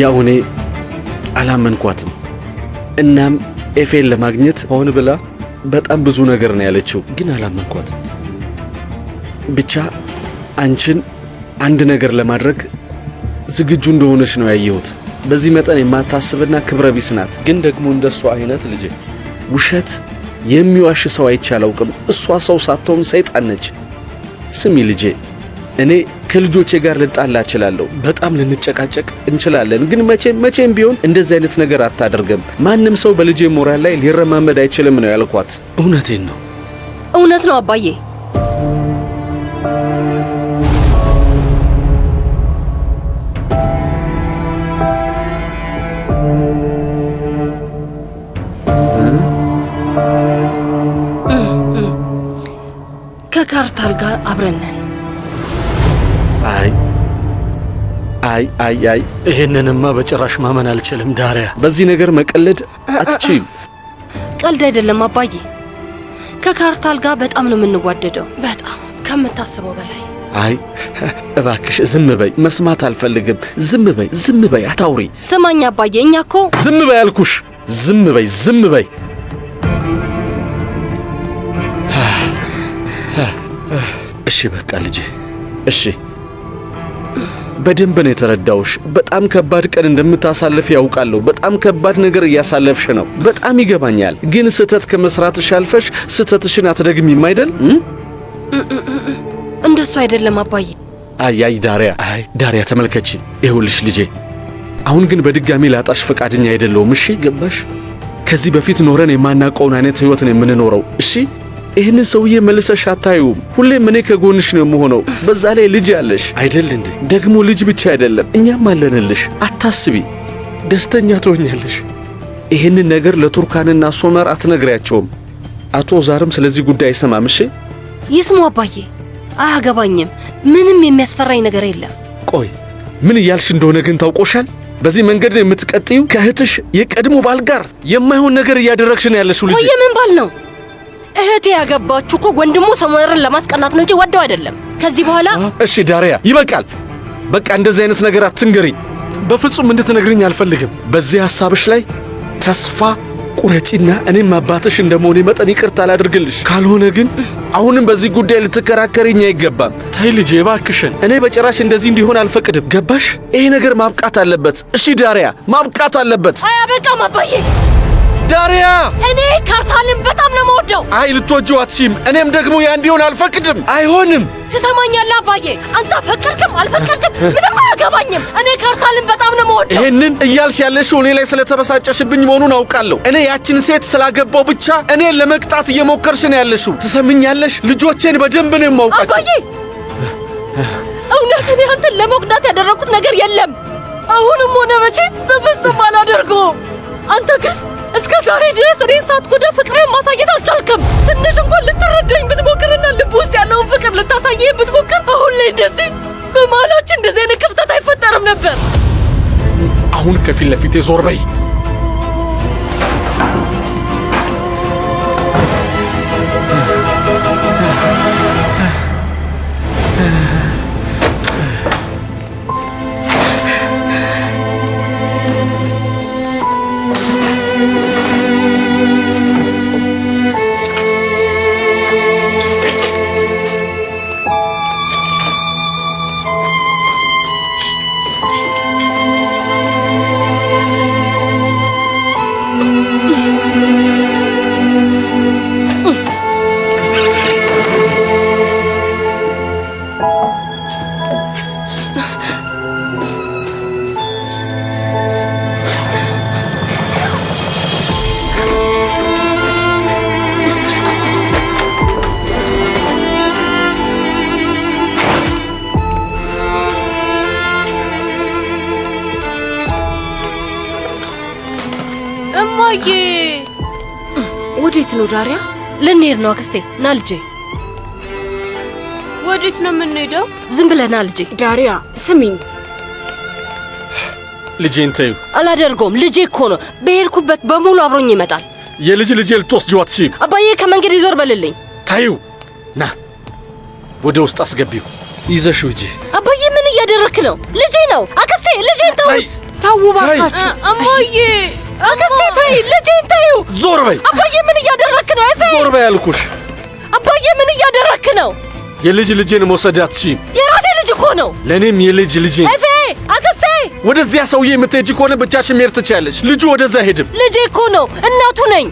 ያው እኔ አላመንኳትም። እናም ኤፌን ለማግኘት ሆን ብላ በጣም ብዙ ነገር ነው ያለችው፣ ግን አላመንኳትም። ብቻ አንቺን አንድ ነገር ለማድረግ ዝግጁ እንደሆነች ነው ያየሁት። በዚህ መጠን የማታስብና ክብረ ቢስ ናት። ግን ደግሞ እንደሷ አይነት ልጅ ውሸት የሚዋሽ ሰው አይቼ አላውቅም። እሷ ሰው ሳትሆን ሰይጣን ነች። ስሚ ልጄ፣ እኔ ከልጆቼ ጋር ልጣላ እችላለሁ፣ በጣም ልንጨቃጨቅ እንችላለን፣ ግን መቼም ቢሆን እንደዚህ አይነት ነገር አታደርገም። ማንም ሰው በልጄ ሞራል ላይ ሊረማመድ አይችልም ነው ያልኳት። እውነቴን ነው። እውነት ነው አባዬ። ከካርታል ጋር አብረን ነን። አይ ይሄንንማ በጭራሽ ማመን አልችልም ዳሪያ። በዚህ ነገር መቀለድ አትችይም። ቀልድ አይደለም አባዬ። ከካርታል ጋር በጣም ነው የምንዋደደው፣ በጣም ከምታስበው በላይ። አይ እባክሽ ዝም በይ፣ መስማት አልፈልግም። ዝም በይ አታውሪ። ስማኝ አባዬ፣ እኛ እኮ ዝም በይ አልኩሽ። ዝም በይ። እሺ በቃ ልጄ፣ እሺ በደንብ ነው የተረዳውሽ። በጣም ከባድ ቀን እንደምታሳልፍ ያውቃለሁ። በጣም ከባድ ነገር እያሳለፍሽ ነው። በጣም ይገባኛል። ግን ስህተት ከመስራትሽ አልፈሽ ስህተትሽን አትደግሚም አይደል? እንደሱ አይደለም አባዬ። አይ ዳሪያ ተመልከቺ። ይኸውልሽ ልጄ፣ አሁን ግን በድጋሚ ላጣሽ ፈቃደኛ አይደለሁም። እሺ ገባሽ? ከዚህ በፊት ኖረን የማናውቀውን አይነት ህይወት ነው የምንኖረው። እሺ ይህንን ሰውዬ መልሰሽ አታዩም። ሁሌም እኔ ከጎንሽ ነው የምሆነው። በዛ ላይ ልጅ ያለሽ አይደል እንዴ? ደግሞ ልጅ ብቻ አይደለም እኛም አለንልሽ። አታስቢ፣ ደስተኛ ትሆኛለሽ። ይህንን ነገር ለቱርካንና ሶመር አትነግሪያቸውም። አቶ ዛርም ስለዚህ ጉዳይ አይሰማም። እሺ ይስሙ አባዬ። አያገባኝም። ምንም የሚያስፈራኝ ነገር የለም። ቆይ ምን እያልሽ እንደሆነ ግን ታውቆሻል? በዚህ መንገድ ነው የምትቀጥዩ? ከእህትሽ የቀድሞ ባል ጋር የማይሆን ነገር እያደረግሽ ነው ያለሽው ልጅ። ቆይ ምን ባል ነው? እህቴ ያገባችሁ እኮ ወንድሙ ሶመርን ለማስቀናት ነው እንጂ ወደው አይደለም። ከዚህ በኋላ እሺ ዳሪያ ይበቃል። በቃ እንደዚህ አይነት ነገር አትንገሪኝ። በፍጹም እንድትነግሪኝ አልፈልግም። በዚህ ሐሳብሽ ላይ ተስፋ ቁረጪና እኔም አባትሽ እንደመሆኔ መጠን ይቅርታ ላድርግልሽ። ካልሆነ ግን አሁንም በዚህ ጉዳይ ልትከራከሪኝ አይገባም። ተይ ልጄ እባክሽን። እኔ በጭራሽ እንደዚህ እንዲሆን አልፈቅድም። ገባሽ? ይሄ ነገር ማብቃት አለበት። እሺ ዳሪያ ማብቃት አለበት። አያበቃም አባዬ። ዳሪያ እኔ ካርታልን በጣም ነው የምወደው። አይ ልትወጂው አትችይም። እኔም ደግሞ ያ እንዲሆን አልፈቅድም። አይሆንም። ትሰማኛለህ አባዬ? አንተ ፈቀድክም አልፈቀድክም ምንም አያገባኝም። እኔ ካርታልን በጣም ነው የምወደው። ይሄንን እያልሽ ያለሽው እኔ ላይ ስለተበሳጨሽብኝ መሆኑን አውቃለሁ። እኔ ያችን ሴት ስላገባው ብቻ እኔን ለመቅጣት እየሞከርሽ ነው ያለሽው። ትሰምኛለሽ? ልጆቼን በደንብ ነው የማውቃቸው። አባዬ እውነት እኔ አንተን ለመጉዳት ያደረኩት ነገር የለም። አሁንም ሆነ መቼ በፍጹም አላደርገውም። አንተ ግን እስከ ዛሬ ድረስ እኔን ሳትጎዳ ፍቅርን ማሳየት አልቻልክም። ትንሽ እንኳን ልትረዳኝ ብትሞክርና ልብ ውስጥ ያለውን ፍቅር ልታሳየኝ ብትሞክር አሁን ላይ እንደዚህ በመሃላችን እንደዚህ አይነት ክፍተት አይፈጠርም ነበር። አሁን ከፊት ለፊቴ ዞር በይ። እማዬ ወዴት ነው ዳሪያ? ልንሄድ ነው አክስቴ። ና ልጄ። ወዴት ነው የምንሄደው? ዝም ብለህ ና ልጄ። ዳሪያ ስሚኝ። ልጄን ተይው። አላደርገውም። ልጄ እኮ ነው። በሄድኩበት በሙሉ አብሮኝ ይመጣል። የልጅ ልጄ ልትወስጂው አትችይም። አባዬ ከመንገድ ይዞር በልልኝ። ተይው። ና ወደ ውስጥ አስገቢው። ይዘሽው ሂጂ። አባዬ ምን እያደረክ ነው? ልጄ ነው። አክስቴ ልጄን ተውት። ተው ባካችሁ። እማዬ አክስቴ ተይ፣ ልጄን ተይው። ዞር በይ። አባዬ ምን እያደረክ ነው? ኤፌ ዞር በይ አልኩሽ። አባዬ ምን እያደረክ ነው? የልጅ ልጄን መውሰድ አትችይም። የራሴ ልጅ እኮ ነው። ለእኔም የልጅ ልጄ። ኤፌ አክስቴ ወደዚያ ሰውዬ የምትሄጂ ከሆነ ብቻሽን መሄድ ትችያለሽ። ልጁ ወደዛ አይሄድም። ልጄ እኮ ነው። እናቱ ነኝ።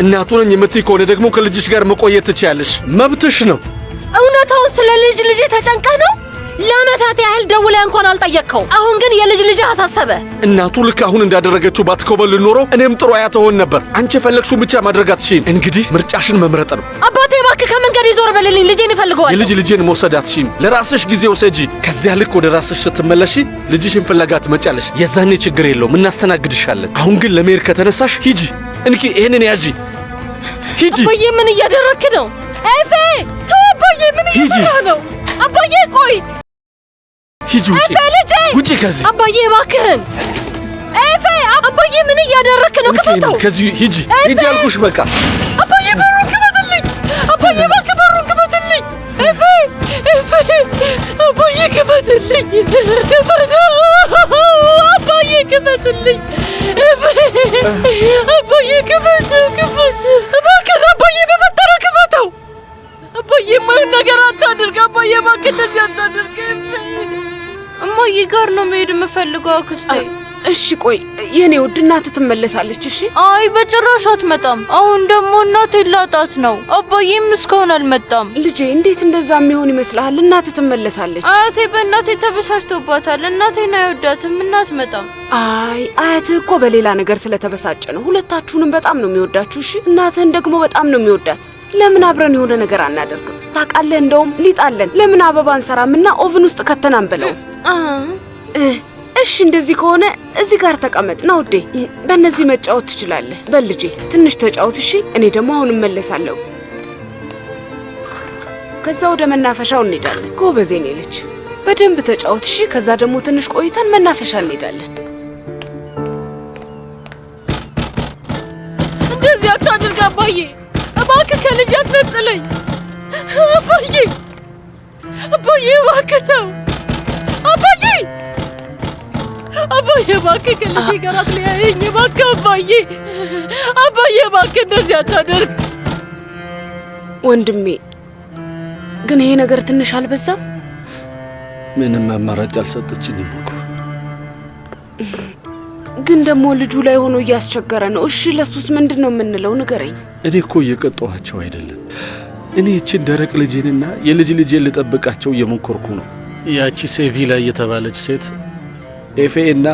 እናቱ ነኝ የምትይ ከሆነ ደግሞ ከልጅሽ ጋር መቆየት ትችያለሽ። መብትሽ ነው። እውነታውን ስለ ልጅ ልጄ ተጨንቀህ ነው? ለአመታት ያህል ደውለህ እንኳን አልጠየቅከው። አሁን ግን የልጅ ልጅ አሳሰበ። እናቱ ልክ አሁን እንዳደረገችው ባትኮበልል ኖሮ እኔም ጥሩ አያት እሆን ነበር። አንቺ የፈለግሽውን ብቻ ማድረግ አትችይም። እንግዲህ ምርጫሽን መምረጥ ነው። አባቴ እባክህ ከመንገድ ይዞር በልልኝ። ልጄን እፈልገዋለሁ። የልጅ ልጄን መውሰድ አትችይም። ለራስሽ ጊዜ ውሰጂ። ከዚያ ልክ ወደ ራስሽ ስትመለሺ ልጅሽን ፍለጋ ትመጫለሽ። የዛኔ ችግር የለውም፣ እናስተናግድሻለን። አሁን ግን ለመሄድ ከተነሳሽ ሂጂ። እንኪ ይህንን ያዢ፣ ሂጂ። አባዬ ምን እያደረክ ነው? ኤፌ ተው አባዬ፣ ምን እያደረክ ነው? አባዬ ቆይ፣ ሂጂ፣ ውጪ፣ ኤፌ ልጄ፣ ውጪ ከዚህ። አባዬ እባክህን። ኤፌ አባዬ ምን እያደረክ ነው? ክፈተው። ከዚህ ሂጂ፣ ሂጂ አልኩሽ። በቃ አባዬ በሩን ክፈትልኝ። አባዬ እባክህ በሩን ክፈትልኝ። ኤፌ ኤፌ አባዬ ክፈትልኝ። አባዬ ክፈትልኝ። አባዬ ክፈተው፣ ክፈተው እባክህ። አባዬ በፈጠረ ክፈተው። አባዬ የማይሆን ነገር አታድርግ። አባዬ እባክህ እንደዚህ አታድርግ። እማዬ ጋር ነው መሄድ የምፈልገው አክስቴ። እሺ ቆይ የኔ ውድ እናትህ ትመለሳለች። እሺ አይ በጭራሽ አትመጣም። አሁን ደግሞ እናቴ ላጣት ነው። አባዬም እስካሁን አልመጣም። ልጄ እንዴት እንደዛ የሚሆን ይመስልሃል? እናትህ ትመለሳለች። አያቴ በእናቴ ተበሳጭቶባታል። እናቴን አይወዳትም እና አትመጣም። አይ አያትህ እኮ በሌላ ነገር ስለተበሳጨ ነው። ሁለታችሁንም በጣም ነው የሚወዳችሁ። እሺ እናትህን ደግሞ በጣም ነው የሚወዳት። ለምን አብረን የሆነ ነገር አናደርግም? ታውቃለህ፣ እንደውም ሊጣለን ለምን አበባ እንሰራምና ኦቭን ውስጥ ከተን አንበለው? እሺ እንደዚህ ከሆነ እዚህ ጋር ተቀመጥ ነው ውዴ። በእነዚህ መጫወት ትችላለህ። በልጄ ትንሽ ተጫወት። እሺ እኔ ደግሞ አሁን እመለሳለሁ። ከዛ ወደ መናፈሻው እንሄዳለን። ጎበዝ የኔ ልጅ በደንብ ተጫወት። እሺ ከዛ ደግሞ ትንሽ ቆይተን መናፈሻ እንሄዳለን። እንደዚህ አታድርግ አባዬ፣ እባክህ ከልጅ አትነጥለኝ። አባዬ አባዬ እባክህ ተው። አባዬ አባዬ እባክህ ከልጄ ጋር አትለያየኝ እባክህ አባዬ። አባዬ እባክህ እንደዚህ አታደርግ። ወንድሜ ግን ይሄ ነገር ትንሽ አልበዛም? ምንም አማራጭ አልሰጠችኝም እኮ። ግን ደግሞ ልጁ ላይ ሆኖ እያስቸገረ ነው። እሺ ለሱስ ምንድን ነው የምንለው? ንገረኝ። እኔ እኮ እየቀጣኋቸው አይደለም። እኔ ይችን ደረቅ ልጄንና የልጅ ልጄን ልጠብቃቸው እየሞከርኩ ነው። ያቺ ሴቪላ የተባለች ሴት ኤፌ እና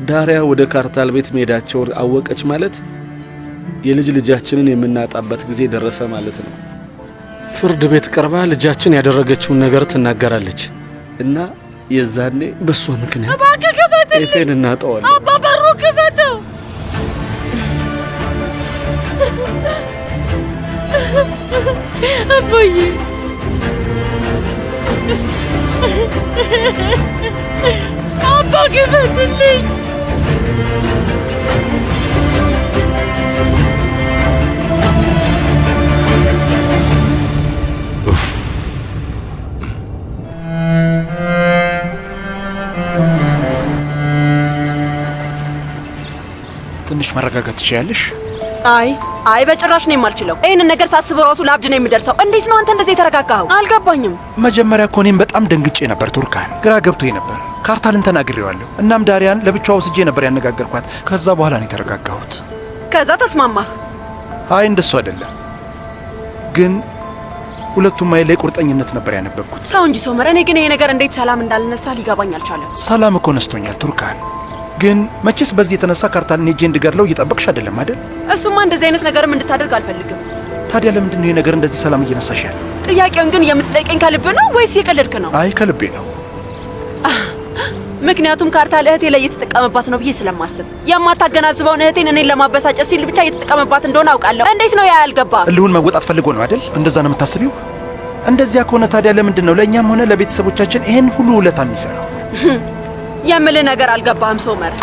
ዳሪያ ወደ ካርታል ቤት መሄዳቸውን አወቀች ማለት የልጅ ልጃችንን የምናጣበት ጊዜ ደረሰ ማለት ነው። ፍርድ ቤት ቀርባ ልጃችን ያደረገችውን ነገር ትናገራለች እና የዛኔ በሷ ምክንያት ኤፌን እናጠዋለን። አባ በሩ ክፈተው። አባዬ አባ ክፈትልኝ። ትንሽ መረጋጋት ትችያለሽ? አይ በጭራሽ ነው የማልችለው። ይህንን ነገር ሳስበው ራሱ ለአብድ ነው የሚደርሰው። እንዴት ነው አንተ እንደዚህ የተረጋጋኸው? አልገባኝም። መጀመሪያ እኮ እኔም በጣም ደንግጬ ነበር ቱርካን፣ ግራ ገብቶኝ ነበር። ካርታልን ተናግሬዋለሁ። እናም ዳሪያን ለብቻዋ ወስጄ ነበር ያነጋገርኳት። ከዛ በኋላ ነው የተረጋጋሁት። ከዛ ተስማማህ? አይ እንደሱ አይደለም፣ ግን ሁለቱም ማይ ላይ ቁርጠኝነት ነበር ያነበብኩት። ተው እንጂ ሶመር፣ እኔ ግን ይሄ ነገር እንዴት ሰላም እንዳልነሳ ሊገባኝ አልቻለም። ሰላም እኮ ነስቶኛል ቱርካን፣ ግን መቼስ በዚህ የተነሳ ካርታልን ሄጄ እንድገድለው እየጠበቅሽ አይደለም አይደል? እሱማ እንደዚህ አይነት ነገርም እንድታደርግ አልፈልግም። ታዲያ ለምንድን ነው ይሄ ነገር እንደዚህ ሰላም እየነሳሽ ያለው? ጥያቄውን ግን የምትጠይቀኝ ከልብ ነው ወይስ የቀለድክ ነው? አይ ከልቤ ነው። ምክንያቱም ካርታል እህቴ ላይ እየተጠቀመባት ነው ብዬ ስለማስብ የማታገናዝበውን እህቴን እኔን ለማበሳጨት ሲል ብቻ እየተጠቀመባት እንደሆነ አውቃለሁ። እንዴት ነው ያ ያልገባ? እልሁን መወጣት ፈልጎ ነው አይደል? እንደዛ ነው የምታስቢው? እንደዚያ ከሆነ ታዲያ ለምንድን ነው ለእኛም ሆነ ለቤተሰቦቻችን ይህን ሁሉ ውለታ የሚሰራው? የምልህ ነገር አልገባህም ሶመር።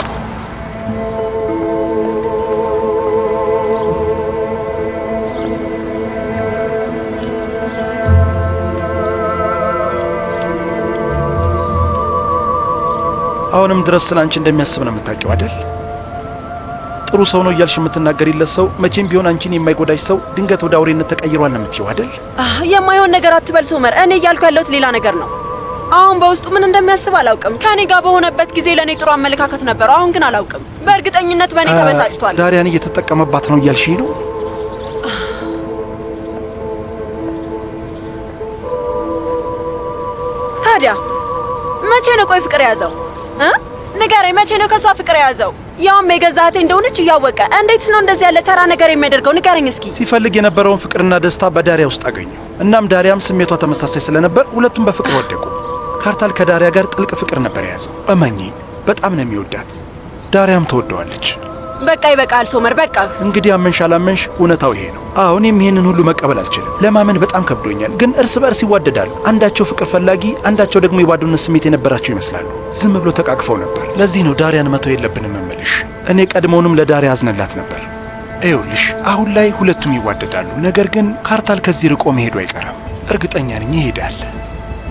አሁንም ድረስ ስላንቺ እንደሚያስብ ነው የምታውቂው አይደል? ጥሩ ሰው ነው እያልሽ የምትናገሪለት ሰው መቼም ቢሆን አንቺን የማይጎዳሽ ሰው ድንገት ወደ አውሬነት ተቀይሯል ነው የምትይው አይደል? የማይሆን ነገር አትበል ሶመር። እኔ እያልኩ ያለሁት ሌላ ነገር ነው። አሁን በውስጡ ምን እንደሚያስብ አላውቅም። ከኔ ጋር በሆነበት ጊዜ ለኔ ጥሩ አመለካከት ነበረው። አሁን ግን አላውቅም። በእርግጠኝነት በእኔ ተበሳጭቷል። ዳሪያን እየተጠቀመባት ነው እያልሽኝ ነው? ታዲያ መቼ ነው ቆይ ፍቅር የያዘው? ንገረኝ፣ መቼ ነው ከሷ ፍቅር የያዘው? ያውም የገዛ እህቴ እንደሆነች እያወቀ እንዴት ነው እንደዚህ ያለ ተራ ነገር የሚያደርገው? ንገረኝ እስኪ። ሲፈልግ የነበረውን ፍቅርና ደስታ በዳሪያ ውስጥ አገኙ። እናም ዳሪያም ስሜቷ ተመሳሳይ ስለነበር ሁለቱም በፍቅር ወደቁ። ካርታል ከዳሪያ ጋር ጥልቅ ፍቅር ነበር የያዘው። እመኚኝ፣ በጣም ነው የሚወዳት። ዳሪያም ትወደዋለች። በቃ ይበቃል ሶመር፣ በቃ። እንግዲህ አመንሽ አላመንሽ እውነታው ይሄ ነው። እኔም ይሄንን ሁሉ መቀበል አልችልም። ለማመን በጣም ከብዶኛል። ግን እርስ በእርስ ይዋደዳሉ። አንዳቸው ፍቅር ፈላጊ፣ አንዳቸው ደግሞ የባዶነት ስሜት የነበራቸው ይመስላሉ። ዝም ብሎ ተቃቅፈው ነበር። ለዚህ ነው ዳሪያን መተው የለብንም እምልሽ። እኔ ቀድሞውንም ለዳሪያ አዝነላት ነበር። ይኸውልሽ አሁን ላይ ሁለቱም ይዋደዳሉ። ነገር ግን ካርታል ከዚህ ርቆ መሄዱ አይቀርም። እርግጠኛ ነኝ ይሄዳል።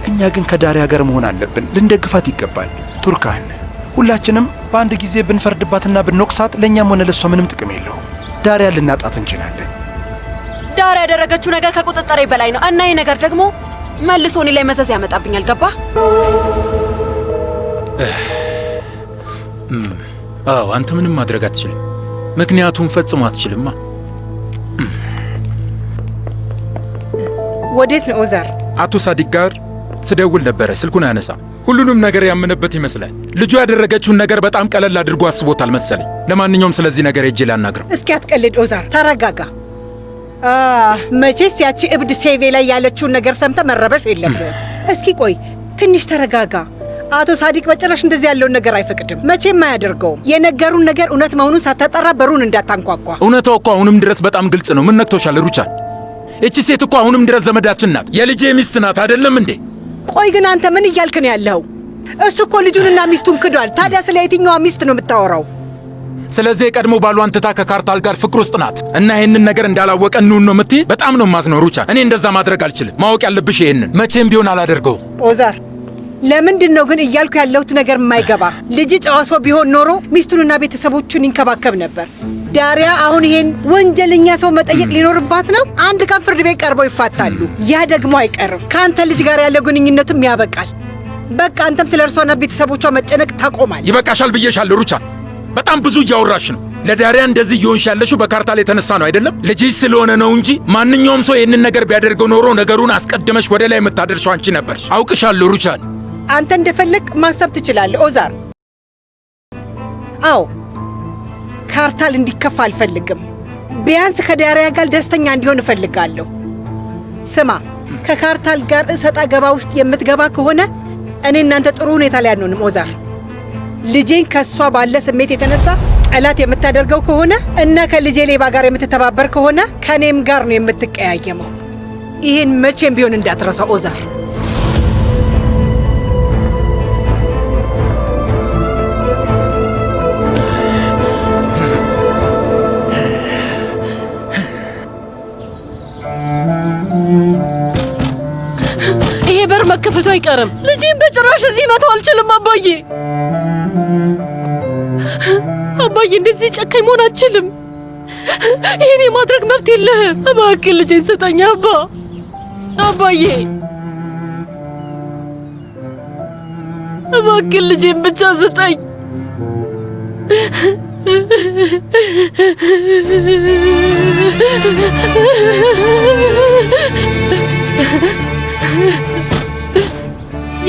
እኛ ግን ከዳሪያ ጋር መሆን አለብን። ልንደግፋት ይገባል። ቱርካን፣ ሁላችንም በአንድ ጊዜ ብንፈርድባትና ብንወቅሳት ለእኛም ሆነ ለእሷ ምንም ጥቅም የለውም። ዳሪያ ልናጣት እንችላለን። ዳሪያ ያደረገችው ነገር ከቁጥጥሬ በላይ ነው እና ይህ ነገር ደግሞ መልሶ እኔ ላይ መዘዝ ያመጣብኛል። ገባ? አዎ፣ አንተ ምንም ማድረግ አትችልም። ምክንያቱም ፈጽሞ አትችልማ። ወዴት ነው ኦዛር? አቶ ሳዲቅ ጋር ስደውል ነበረ፣ ስልኩን አያነሳም። ሁሉንም ነገር ያመነበት ይመስላል። ልጁ ያደረገችውን ነገር በጣም ቀለል አድርጎ አስቦታል መሰለኝ። ለማንኛውም ስለዚህ ነገር ሄጄ ላናግረው። እስኪ አትቀልድ ኦዛር፣ ተረጋጋ። መቼስ ያቺ እብድ ሴቬ ላይ ያለችውን ነገር ሰምተ መረበሽ የለብህም። እስኪ ቆይ ትንሽ ተረጋጋ። አቶ ሳዲቅ በጭራሽ እንደዚህ ያለውን ነገር አይፈቅድም፣ መቼም አያደርገውም። የነገሩን ነገር እውነት መሆኑን ሳታጣራ በሩን እንዳታንኳኳ። እውነታው እኮ አሁንም ድረስ በጣም ግልጽ ነው። ምን ነክቶሻል ሩቻል? እቺ ሴት እኮ አሁንም ድረስ ዘመዳችን ናት፣ የልጄ ሚስት ናት። አይደለም እንዴ? ቆይ ግን አንተ ምን እያልክ ነው ያለኸው? እሱ እኮ ልጁንና ሚስቱን ክዷል። ታዲያ ስለ የትኛዋ ሚስት ነው የምታወራው? ስለዚህ የቀድሞ ባሏን ትታ ከካርታል ጋር ፍቅር ውስጥ ናት እና ይህንን ነገር እንዳላወቀ እንሁን ነው የምትይ? በጣም ነው የማዝነው ሩቻል። እኔ እንደዛ ማድረግ አልችልም። ማወቅ ያለብሽ ይህንን መቼም ቢሆን አላደርገውም። ኦዛር፣ ለምንድን ነው ግን እያልኩ ያለሁት ነገር የማይገባ? ልጅ ጨዋ ሰው ቢሆን ኖሮ ሚስቱንና ቤተሰቦቹን ይንከባከብ ነበር። ዳሪያ አሁን ይሄን ወንጀለኛ ሰው መጠየቅ ሊኖርባት ነው? አንድ ቀን ፍርድ ቤት ቀርበው ይፋታሉ። ያ ደግሞ አይቀርም። ከአንተ ልጅ ጋር ያለው ግንኙነቱም ያበቃል። በቃ አንተም ስለ እርሷና ቤተሰቦቿ መጨነቅ ታቆማል። ይበቃሻል ብዬሻለሁ ሩቻል። በጣም ብዙ እያወራሽ ነው። ለዳሪያ እንደዚህ እየሆንሽ ያለሽው በካርታል የተነሳ ነው አይደለም? ልጅሽ ስለሆነ ነው እንጂ ማንኛውም ሰው ይህንን ነገር ቢያደርገው ኖሮ ነገሩን አስቀድመሽ ወደ ላይ የምታደርሸው አንቺ ነበርሽ። አውቅሻለሁ ሩቻል። አንተ እንደፈለግ ማሰብ ትችላለህ ኦዛር። አዎ ካርታል እንዲከፋ አልፈልግም። ቢያንስ ከዳሪያ ጋር ደስተኛ እንዲሆን እፈልጋለሁ። ስማ፣ ከካርታል ጋር እሰጣ ገባ ውስጥ የምትገባ ከሆነ እኔ እናንተ ጥሩ ሁኔታ ላይ አንሆንም ኦዛር። ልጄን ከሷ ባለ ስሜት የተነሳ ጠላት የምታደርገው ከሆነ እና ከልጄ ሌባ ጋር የምትተባበር ከሆነ ከኔም ጋር ነው የምትቀያየመው። ይህን መቼም ቢሆን እንዳትረሳው ኦዛር። ይሄ በር መከፈቱ አይቀርም። ልጄን በጭራሽ እዚህ መተው አልችልም። አባዬ እንደዚህ ጨካኝ መሆን አልችልም። ይሄን የማድረግ መብት የለህም። እባክህ ልጄን ስጠኝ አባዬ፣ እባክህ ልጄን ብቻ ስጠኝ።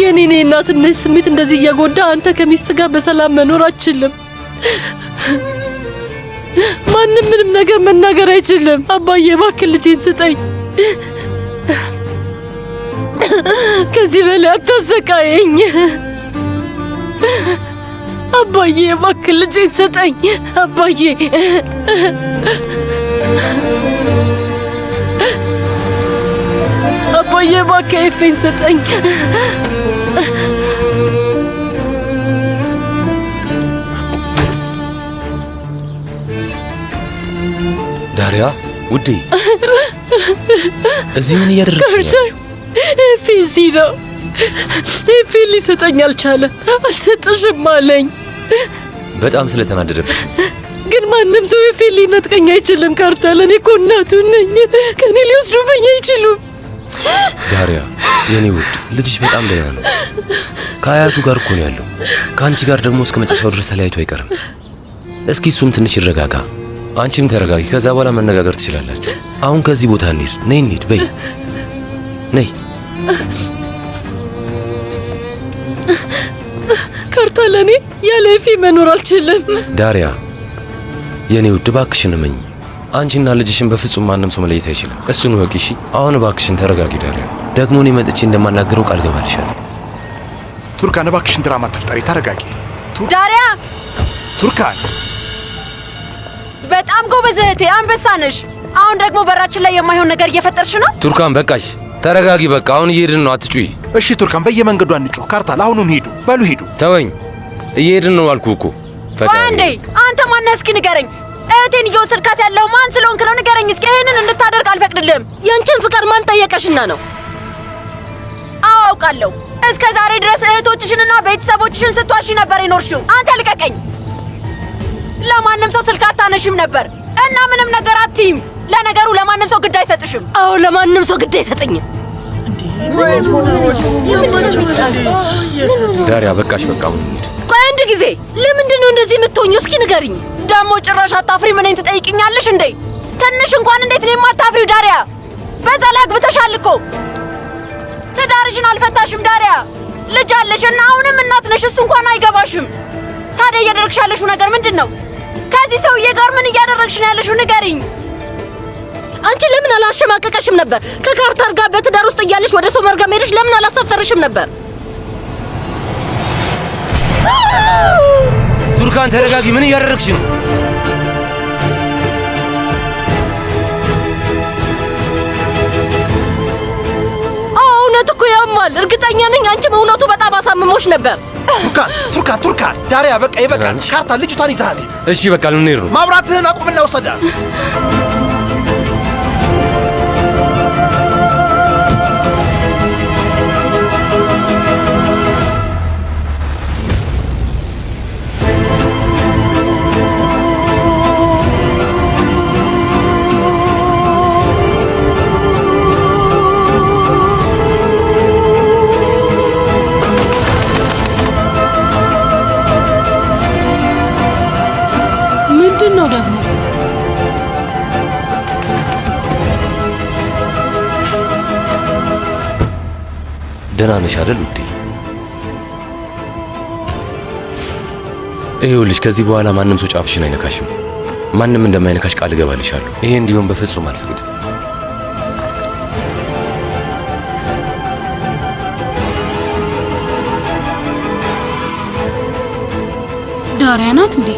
የኔ እናትነት ስሜት እንደዚህ እያጎዳ አንተ ከሚስት ጋር በሰላም መኖር አትችልም። ማንም ምንም ነገር መናገር አይችልም። አባዬ እባክህ ልጄን ስጠኝ። ከዚህ በላይ አታሰቃየኝ። አባዬ እባክህ ልጄን ስጠኝ አባዬ። አባዬ እባክህ ኤፌን ስጠኝ። ዳሪያ ውዴ፣ እዚህ ምን እያደረግሽ ነው? ኤፌ እዚህ ነው። ኤፌ ሊሰጠኝ አልቻለም። አልሰጥሽም አለኝ። በጣም ስለተናደደብሽ። ግን ማንም ሰው ኤፌ ሊነጥቀኝ አይችልም። ካርታል፣ እኔ እኮ እናቱ ነኝ። ከኔ ሊወስዱብኝ አይችሉም። ዳሪያ የኔ ውድ ልጅሽ በጣም ደህና ነው። ከአያቱ ጋር እኮ ነው ያለው። ከአንቺ ጋር ደግሞ እስከ መጨረሻው ድረስ ተለያይቶ አይቀርም። እስኪ እሱም ትንሽ ይረጋጋ፣ አንቺም ተረጋጊ። ከዛ በኋላ መነጋገር ትችላላችሁ። አሁን ከዚህ ቦታ እንሂድ። ነይ እንሂድ፣ በይ ነይ። ካርታል፣ እኔ ያለ ኤፌ መኖር አልችልም። ዳሪያ የኔ ውድ እባክሽን እመኝ። አንቺና ልጅሽን በፍጹም ማንም ሰው መለየት አይችልም። እሱን ወቂ። እሺ አሁን እባክሽን ተረጋጊ ዳሪያ። ደግሞ እኔ መጥቼ እንደማናገረው ቃል ገባልሻለሁ። ቱርካን እባክሽን ድራማ አትፍጠሪ፣ ተረጋጊ። ዳሪያ! ቱርካን በጣም ጎበዝ እህቴ፣ አንበሳ ነሽ። አሁን ደግሞ በራችን ላይ የማይሆን ነገር እየፈጠርሽ ነው። ቱርካን በቃሽ፣ ተረጋጊ። በቃ አሁን እየሄድን ነው፣ አትጩይ። እሺ ቱርካን፣ በየመንገዱ አንጮህ። ካርታል፣ አሁኑን ሂዱ። በሉ ሂዱ። ተወኝ፣ እየሄድን ነው አልኩህ እኮ። አንዴ አንተ ማነህ? እስኪ ንገረኝ። እህቴን እየወሰድካት ያለው ማን ስለሆንክ ነው? ንገረኝ እስኪ። ይሄንን እንድታደርግ አልፈቅድልህም። ያንቺን ፍቅር ማን ጠየቀሽና ነው? አዎ አውቃለሁ። እስከ ዛሬ ድረስ እህቶችሽንና ቤተሰቦችሽን ስትዋሺ ነበር የኖርሽው። አንተ ልቀቀኝ። ለማንም ሰው ስልክ አታነሽም ነበር እና ምንም ነገር አትይም። ለነገሩ ለማንም ሰው ግድ አይሰጥሽም። አዎ ለማንም ሰው ግድ አይሰጠኝም። ዳሪያ በቃሽ፣ በቃ እንሂድ። ቆይ አንድ ጊዜ፣ ለምንድን ነው እንደዚህ የምትሆኚው? እስኪ ንገሪኝ። ደግሞ ጭራሽ አታፍሪም? እኔን ትጠይቅኛለሽ እንዴ? ትንሽ እንኳን እንዴት ነው የማታፍሪው? ዳሪያ በዛ ላይ አግብተሻል እኮ። ትዳርሽን አልፈታሽም ዳሪያ። ልጅ አለሽ እና አሁንም እናት ነሽ። እሱ እንኳን አይገባሽም። ታዲያ እያደረግሽ ያለሽው ነገር ምንድን ነው? ከዚህ ሰውዬ ጋር ምን እያደረግሽ ነው ያለሽው? ንገሪኝ። አንቺ ለምን አላሸማቀቀሽም ነበር? ከካርታል ጋር በትዳር ውስጥ እያለሽ ወደ ሶመር ጋር ሄደሽ ለምን አላሳፈረሽም ነበር? ቱርካን ተረጋጊ። ምን እያደረግሽ ነው? እውነት እኮ ያማል። እርግጠኛ ነኝ አንቺም እውነቱ በጣም አሳምሞሽ ነበር። ቱርካን፣ ዳሪያ በቃ ይበቃል። ካርታል፣ ልጅቷን ይዛት። እሺ በቃ ልንሄድ ነው። ማብራትህን አቁምና ውሰዳት። ነው ደግሞ? ደህና ነሽ አይደል ውዴ? ይኸውልሽ ከዚህ በኋላ ማንም ሰው ጫፍሽን አይነካሽም። ማንም እንደማይነካሽ ቃል እገባልሻለሁ። ይሄ እንዲሆን በፍጹም አልፈቅድም። ዳሪያ ናት እንዴ?